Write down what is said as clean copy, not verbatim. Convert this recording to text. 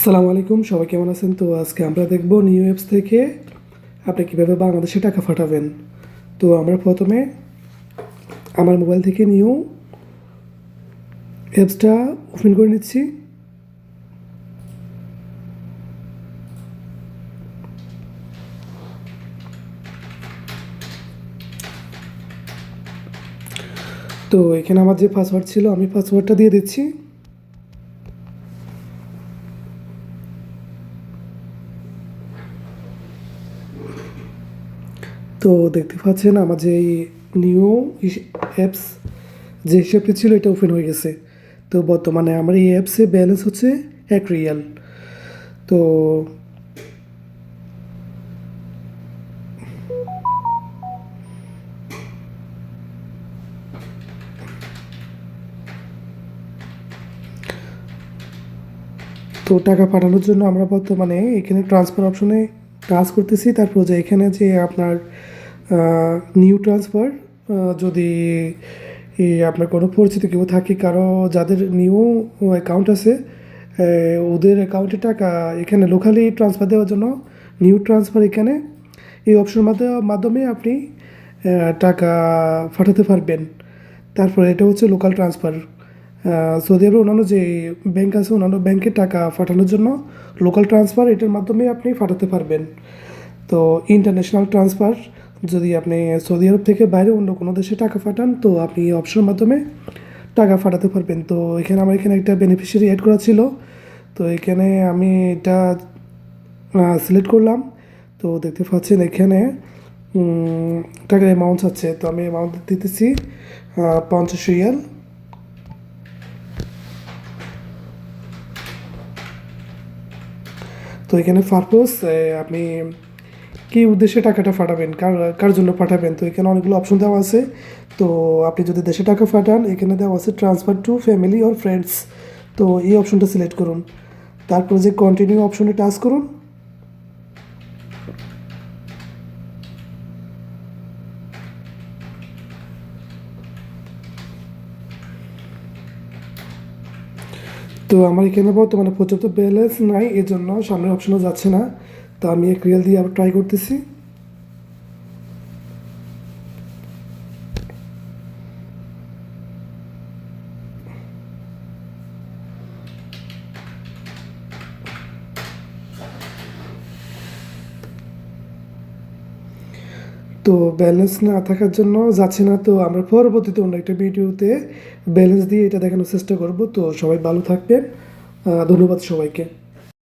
আসসালামু আলাইকুম, সবাই কেমন আছেন? তো আজকে আমরা দেখব নিউ অ্যাপস থেকে আপনি কীভাবে বাংলাদেশে টাকা পাঠাবেন। তো আমরা প্রথমে আমার মোবাইল থেকে নিউ অ্যাপসটা ওপেন করে নিচ্ছি। তো এখানে আমার যে পাসওয়ার্ড ছিল আমি পাসওয়ার্ডটা দিয়ে দিচ্ছি। তো দেখতে পাচ্ছেন আমার যে নিউ অ্যাপস যে হিসাবটি ছিল এটা ওপেন হয়ে গেছে। তো বর্তমানে আমার এই অ্যাপসে ব্যালেন্স হচ্ছে 1 রিয়াল। তো তো টাকা পাঠানোর জন্য আমরা বর্তমানে এখানে ট্রান্সফার অপশনে কাজ করতেছি। তারপর যে এখানে যে আপনার নিউ ট্রান্সফার, যদি আপনার কোনো পরিচিত কেউ থাকে, কারো যাদের নিউ অ্যাকাউন্ট আছে, ওদের অ্যাকাউন্টে টাকা এখানে লোকালি ট্রান্সফার দেওয়ার জন্য নিউ ট্রান্সফার এখানে এই অপশনের মাধ্যমে আপনি টাকা পাঠাতে পারবেন। তারপরে এটা হচ্ছে লোকাল ট্রান্সফার। সৌদি আরবে অন্যান্য যে ব্যাংক আছে, অন্যান্য ব্যাংকে টাকা পাঠানোর জন্য লোকাল ট্রান্সফার এটার মাধ্যমে আপনি পাঠাতে পারবেন। তো ইন্টারন্যাশনাল ট্রান্সফার, যদি আপনি সৌদি আরব থেকে বাইরে অন্য কোনো দেশে টাকা পাঠান, তো আপনি এই অপশনের মাধ্যমে টাকা পাঠাতে পারবেন। তো আমার এখানে একটা বেনিফিশিয়ারি অ্যাড করা ছিল, তো এখানে আমি এটা সিলেক্ট করলাম। তো দেখতে পাচ্ছেন এখানে টাকার অ্যামাউন্ট আছে, তো আমি অ্যামাউন্ট দিতেছি 50 রিয়াল। তো এখানে পারপোজ, আপনি কী উদ্দেশ্যে টাকাটা পাঠাবেন, কার কার জন্য পাঠাবেন, তো এখানে অনেকগুলো অপশন দেওয়া আছে। তো আপনি যদি দেশে টাকা পাঠান, এখানে দেওয়া আছে transfer to family or friends. তো এই অপশনটা সিলেক্ট করুন, তারপর যে কন্টিনিউ অপশনে টাচ করুন। তো আমার এখানে বর্তমানে পর্যাপ্ত ব্যালেন্স নাই, এর জন্য সামনের অপশনে যাচ্ছে না। তো আমি 1 রিয়াল দিয়ে আবার ট্রাই করতেছি। তো ব্যালেন্স না থাকার জন্য যাচ্ছে না। তো আমরা পরবর্তীতে অন্য একটা ভিডিওতে ব্যালেন্স দিয়ে এটা দেখানোর চেষ্টা করব। তো সবাই ভালো থাকবেন, ধন্যবাদ সবাইকে।